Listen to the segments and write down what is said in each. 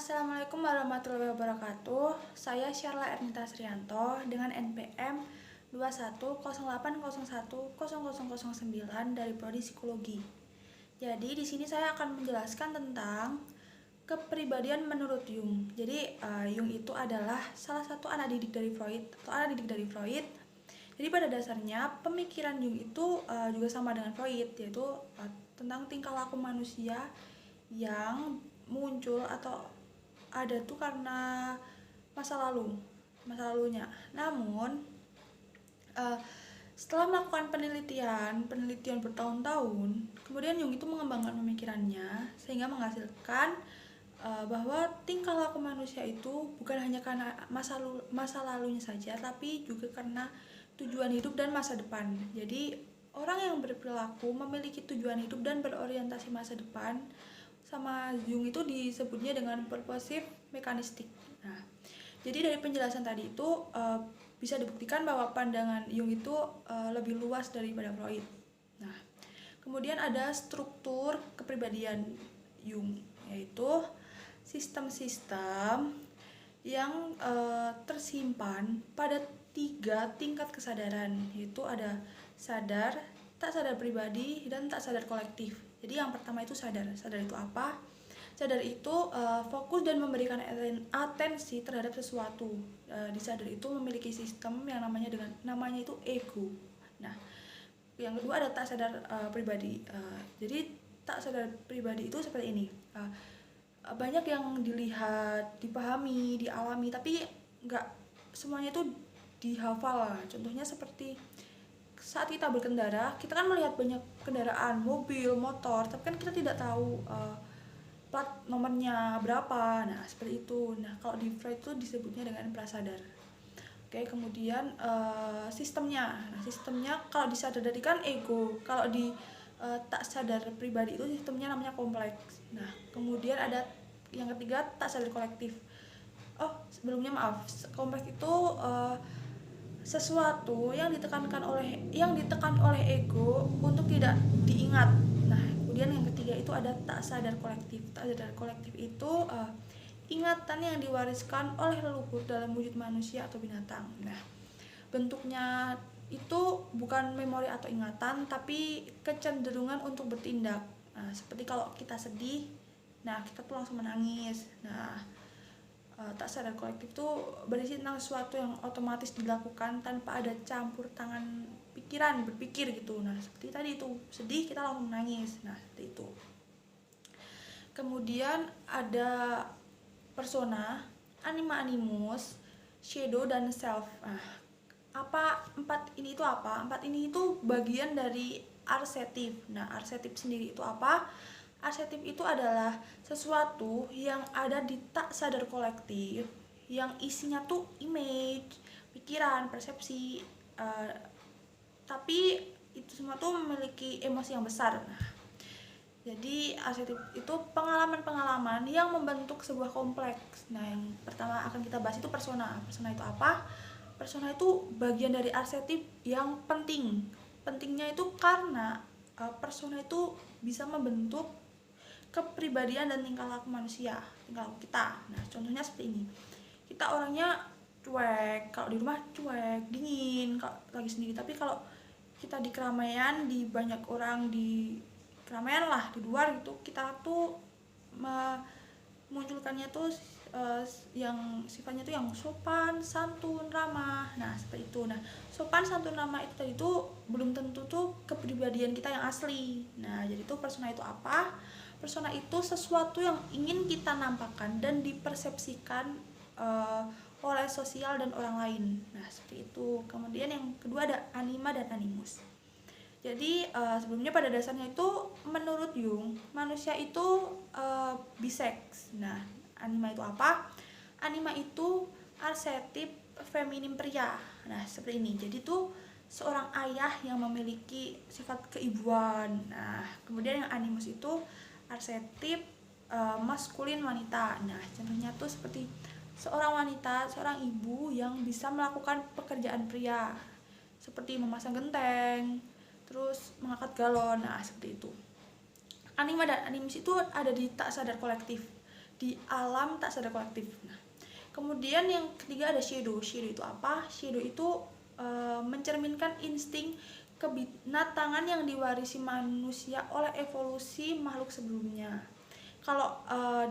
Assalamualaikum warahmatullahi wabarakatuh. Saya Syarla Ernita Srianto dengan NPM 2108010009 dari Prodi Psikologi. Jadi di sini saya akan menjelaskan tentang kepribadian menurut Jung. Jadi Jung itu adalah salah satu anak didik dari Freud. Jadi pada dasarnya pemikiran Jung itu juga sama dengan Freud, yaitu tentang tingkah laku manusia yang muncul atau ada tuh karena masa lalunya. Namun setelah melakukan penelitian bertahun-tahun, kemudian Jung itu mengembangkan pemikirannya sehingga menghasilkan bahwa tingkah laku manusia itu bukan hanya karena masa lalunya saja, tapi juga karena tujuan hidup dan masa depan. Jadi orang yang berperilaku memiliki tujuan hidup dan berorientasi masa depan, sama Jung itu disebutnya dengan purposive mechanistic. Nah, jadi dari penjelasan tadi itu bisa dibuktikan bahwa pandangan Jung itu lebih luas daripada Freud. Nah, kemudian ada struktur kepribadian Jung, yaitu sistem-sistem yang tersimpan pada 3 tingkat kesadaran, yaitu ada sadar, tak sadar pribadi, dan tak sadar kolektif. Jadi yang pertama itu sadar. Sadar itu apa? Sadar itu fokus dan memberikan atensi terhadap sesuatu. Di sadar itu memiliki sistem yang namanya itu ego. Nah, yang kedua ada tak sadar pribadi. Jadi tak sadar pribadi itu seperti ini. Banyak yang dilihat, dipahami, dialami, tapi nggak semuanya itu dihafal. Contohnya seperti saat kita berkendara, kita kan melihat banyak kendaraan, mobil, motor, tapi kan kita tidak tahu plat nomornya berapa. Nah, seperti itu. Nah, kalau di Freud itu disebutnya dengan prasadar. Oke, kemudian sistemnya. Nah, sistemnya kalau disadar tadi kan ego. Kalau di tak sadar pribadi itu sistemnya namanya kompleks. Nah, kemudian ada yang ketiga tak sadar kolektif. Sebelumnya maaf. Kompleks itu sesuatu yang ditekan oleh ego untuk tidak diingat. Nah, kemudian yang ketiga itu ada tak sadar kolektif. Tak sadar kolektif itu ingatan yang diwariskan oleh leluhur dalam wujud manusia atau binatang. Nah, bentuknya itu bukan memori atau ingatan, tapi kecenderungan untuk bertindak. Nah, seperti kalau kita sedih, nah kita tuh langsung menangis. Nah, tak sadar kolektif itu berisi tentang sesuatu yang otomatis dilakukan tanpa ada campur tangan pikiran, berpikir gitu. Nah, seperti tadi itu, sedih kita langsung menangis. Nah, seperti itu. Kemudian ada persona, anima animus, shadow, dan self. Nah, empat ini itu bagian dari archetype. Nah, archetype sendiri itu apa? Archetype itu adalah sesuatu yang ada di tak sadar kolektif, yang isinya tuh image, pikiran, persepsi, tapi itu semua tuh memiliki emosi yang besar. Nah, jadi archetype itu pengalaman-pengalaman yang membentuk sebuah kompleks. Nah, yang pertama akan kita bahas itu persona. Persona itu apa? Persona itu bagian dari archetype yang penting. Pentingnya itu karena persona itu bisa membentuk kepribadian dan tingkah laku manusia, tingkah laku kita. Nah, contohnya seperti ini. Kita orangnya cuek, kalau di rumah cuek, dingin kalau lagi sendiri. Tapi kalau kita di keramaian, di banyak orang, di keramaian lah, di luar gitu, kita tuh memunculkannya tuh yang sifatnya tuh yang sopan, santun, ramah. Nah, seperti itu. Nah, sopan, santun, ramah itu tadi tuh belum tentu tuh kepribadian kita yang asli. Nah, jadi tuh persona itu apa? Persona itu sesuatu yang ingin kita nampakkan dan dipersepsikan oleh sosial dan orang lain. Nah, seperti itu. Kemudian yang kedua ada anima dan animus. Jadi sebelumnya pada dasarnya itu menurut Jung, manusia itu biseks. Nah, anima itu apa? Anima itu archetype feminim pria. Nah, seperti ini. Jadi tuh seorang ayah yang memiliki sifat keibuan. Nah, kemudian yang animus itu archetype maskulin wanita. Nah, contohnya tuh seperti seorang wanita, seorang ibu yang bisa melakukan pekerjaan pria seperti memasang genteng, terus mengangkat galon. Nah, seperti itu. Anima dan animus itu ada di tak sadar kolektif. di alam tak sadar kolektif. Nah, kemudian yang ketiga ada shadow. Shadow itu apa? Shadow itu mencerminkan insting kebinatangan yang diwarisi manusia oleh evolusi makhluk sebelumnya. Kalau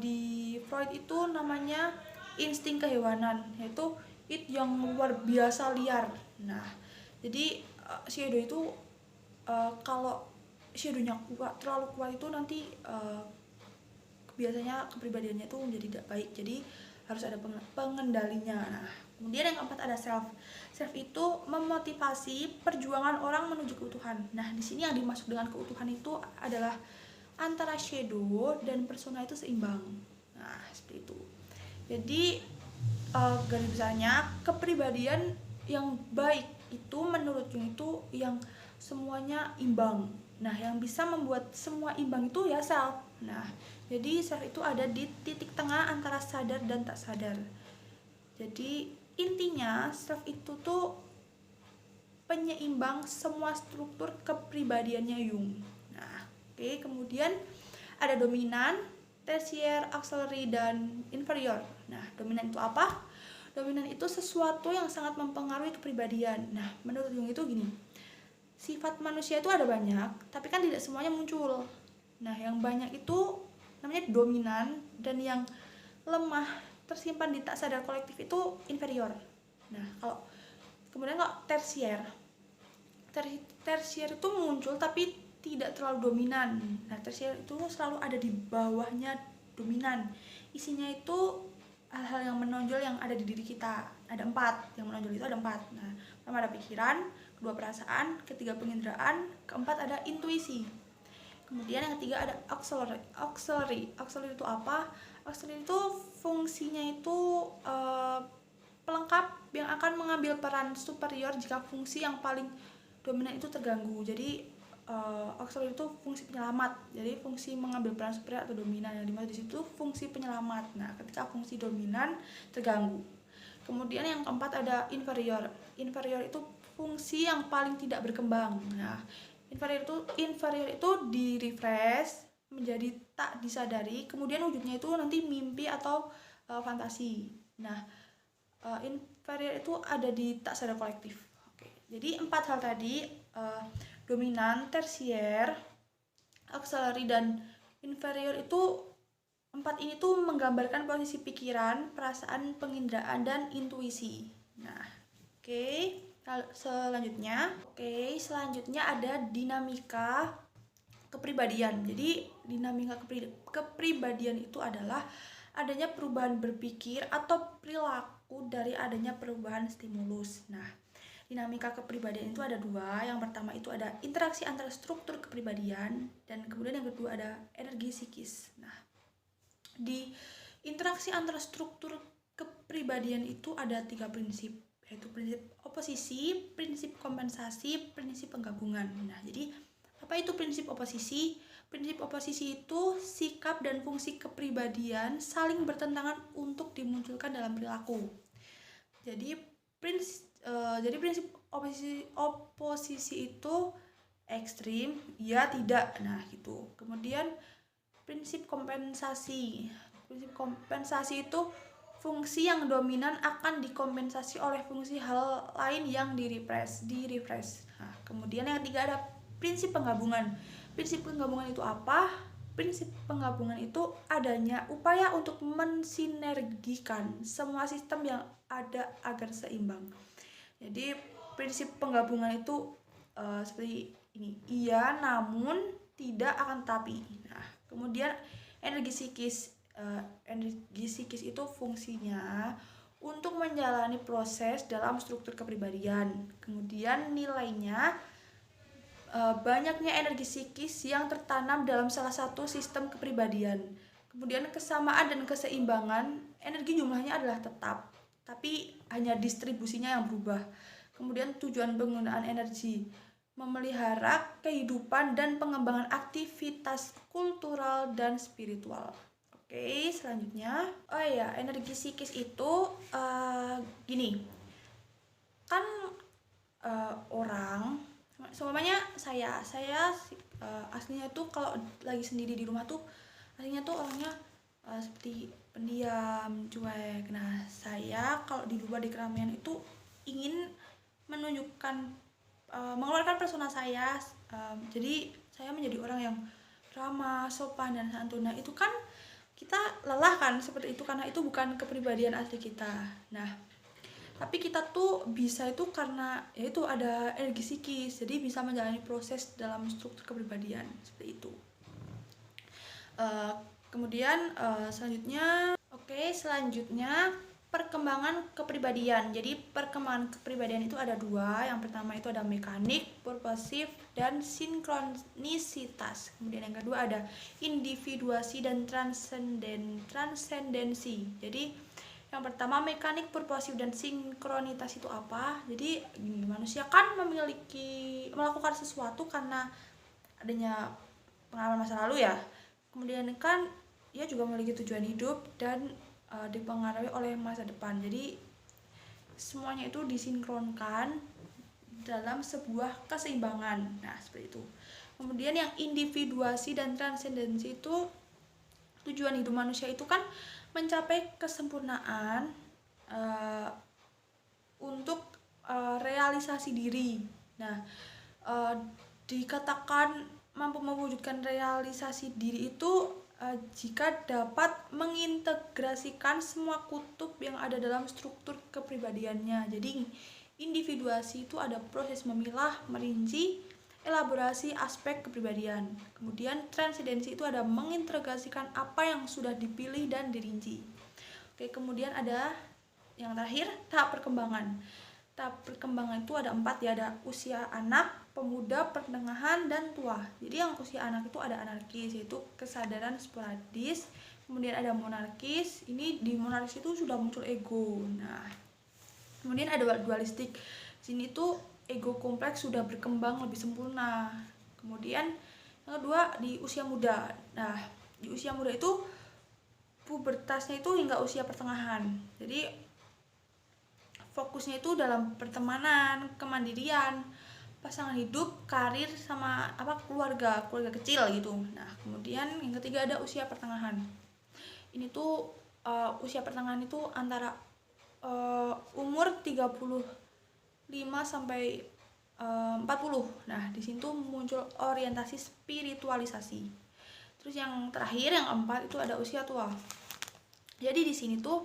di Freud itu namanya insting kehewanan, yaitu yang luar biasa liar. Nah, jadi shadow itu kalau shadownya kuat, terlalu kuat itu nanti biasanya kepribadiannya itu menjadi tidak baik. Jadi harus ada pengendalinya. Nah, kemudian yang keempat ada self. Self itu memotivasi perjuangan orang menuju keutuhan. Nah, di sini yang dimaksud dengan keutuhan itu adalah antara shadow dan persona itu seimbang. Nah, seperti itu. Jadi garis besarnya kepribadian yang baik itu menurut Jung itu yang semuanya imbang. Nah, yang bisa membuat semua imbang itu ya self. Nah, jadi self itu ada di titik tengah antara sadar dan tak sadar. Jadi intinya self itu tuh penyeimbang semua struktur kepribadiannya Jung. Nah, oke, kemudian ada dominan, tersier, auxiliary, dan inferior. Nah, dominan itu apa? Dominan itu sesuatu yang sangat mempengaruhi kepribadian. Nah, menurut Jung itu gini, sifat manusia itu ada banyak, tapi kan tidak semuanya muncul. Nah, yang banyak itu namanya dominan, dan yang lemah tersimpan di tak sadar kolektif itu inferior. Nah, kemudian kalau tersier itu muncul tapi tidak terlalu dominan. Nah, tersier itu selalu ada di bawahnya dominan. Isinya itu hal-hal yang menonjol yang ada di diri kita. Ada 4, yang menonjol itu ada 4. Nah, pertama ada pikiran, kedua perasaan, ketiga penginderaan, keempat ada intuisi. Kemudian yang ketiga ada auxiliary. Auxiliary itu apa? Auxiliary itu fungsinya itu pelengkap yang akan mengambil peran superior jika fungsi yang paling dominan itu terganggu. Jadi auxiliary itu fungsi penyelamat. Jadi fungsi mengambil peran superior atau dominan, yang dimaksud di situ fungsi penyelamat. Nah, ketika fungsi dominan terganggu. Kemudian yang keempat ada inferior. Inferior itu fungsi yang paling tidak berkembang. Nah, inferior itu di refresh menjadi tak disadari, kemudian wujudnya itu nanti mimpi atau fantasi. Nah, inferior itu ada di tak sadar kolektif. Oke. Jadi 4 hal tadi, dominan, tersier, auxiliary, dan inferior itu 4 ini tuh menggambarkan posisi pikiran, perasaan, penginderaan, dan intuisi. Nah, oke. Selanjutnya ada dinamika kepribadian. Jadi dinamika kepribadian itu adalah adanya perubahan berpikir atau perilaku dari adanya perubahan stimulus. Nah, dinamika kepribadian itu ada 2. Yang pertama itu ada interaksi antara struktur kepribadian, dan kemudian yang kedua ada energi psikis. Nah, di interaksi antara struktur kepribadian itu ada 3 prinsip, yaitu prinsip oposisi, prinsip kompensasi, prinsip penggabungan. Nah, jadi apa itu prinsip oposisi? Prinsip oposisi itu sikap dan fungsi kepribadian saling bertentangan untuk dimunculkan dalam perilaku. Jadi prinsip oposisi itu ekstrim, ya tidak. Nah, gitu. Kemudian prinsip kompensasi. Prinsip kompensasi itu fungsi yang dominan akan dikompensasi oleh fungsi hal lain yang di-refresh. Nah, kemudian yang ketiga ada prinsip penggabungan. Prinsip penggabungan itu apa? Prinsip penggabungan itu adanya upaya untuk mensinergikan semua sistem yang ada agar seimbang. Jadi prinsip penggabungan itu seperti ini. Iya, namun tidak, akan tapi. Nah, kemudian energi psikis itu fungsinya untuk menjalani proses dalam struktur kepribadian. Kemudian nilainya banyaknya energi psikis yang tertanam dalam salah satu sistem kepribadian. Kemudian kesamaan dan keseimbangan, energi jumlahnya adalah tetap, tapi hanya distribusinya yang berubah. Kemudian tujuan penggunaan energi memelihara kehidupan dan pengembangan aktivitas kultural dan spiritual. Oke, selanjutnya, energi psikis itu gini, kan orang, semuanya saya aslinya tuh kalau lagi sendiri di rumah tuh aslinya tuh orangnya seperti pendiam, cuek. Nah, saya kalau di luar di keramaian itu ingin menunjukkan, mengeluarkan persona saya. Jadi saya menjadi orang yang ramah, sopan, dan santun. Nah, itu kan kita lelah kan seperti itu, karena itu bukan kepribadian asli kita. Nah, tapi kita tuh bisa itu karena yaitu ada energi psikis, jadi bisa menjalani proses dalam struktur kepribadian seperti itu. Kemudian selanjutnya perkembangan kepribadian. Jadi perkembangan kepribadian itu ada dua. Yang pertama itu ada mekanik, purposif, dan sinkronisitas. Kemudian yang kedua ada individuasi dan transendensi. Jadi yang pertama mekanik, purposif, dan sinkronitas itu apa? Jadi manusia kan melakukan sesuatu karena adanya pengalaman masa lalu ya. Kemudian kan ia juga memiliki tujuan hidup dan dipengaruhi oleh masa depan. Jadi semuanya itu disinkronkan dalam sebuah keseimbangan. Nah, seperti itu. Kemudian yang individuasi dan transendensi itu tujuan hidup manusia itu kan mencapai kesempurnaan untuk realisasi diri. Nah, dikatakan mampu mewujudkan realisasi diri itu jika dapat mengintegrasikan semua kutub yang ada dalam struktur kepribadiannya. Jadi individuasi itu ada proses memilah, merinci, elaborasi aspek kepribadian. Kemudian transendensi itu ada mengintegrasikan apa yang sudah dipilih dan dirinci. Oke, kemudian ada yang terakhir, tahap perkembangan. Tahap perkembangan itu ada 4 ya, ada usia anak, pemuda, pertengahan, dan tua. Jadi yang usia anak itu ada anarkis, yaitu kesadaran sporadis. Kemudian ada monarkis, ini di monarkis itu sudah muncul ego. Nah, kemudian ada dualistik, sini tuh ego kompleks sudah berkembang lebih sempurna. Kemudian yang kedua di usia muda. Nah, di usia muda itu pubertasnya itu hingga usia pertengahan. Jadi fokusnya itu dalam pertemanan, kemandirian, pasangan hidup, karir, sama keluarga kecil gitu. Nah, kemudian yang ketiga ada usia pertengahan. Ini tuh usia pertengahan itu antara umur 35 sampai 40. Nah, di situ muncul orientasi spiritualisasi. Terus yang terakhir yang keempat itu ada usia tua. Jadi di sini tuh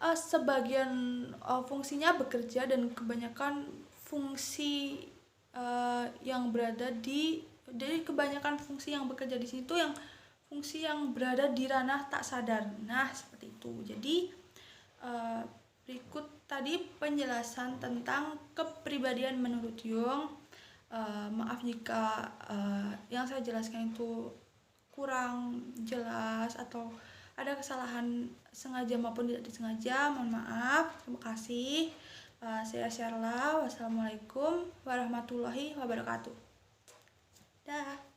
sebagian fungsinya bekerja dan kebanyakan fungsi yang berada dari kebanyakan fungsi yang bekerja di situ yang fungsi yang berada di ranah tak sadar. Nah, seperti itu. Jadi berikut tadi penjelasan tentang kepribadian menurut Jung. Maaf jika yang saya jelaskan itu kurang jelas atau ada kesalahan sengaja maupun tidak disengaja, mohon maaf. Terima kasih. Saya Syarla. Wassalamualaikum warahmatullahi wabarakatuh. Dah.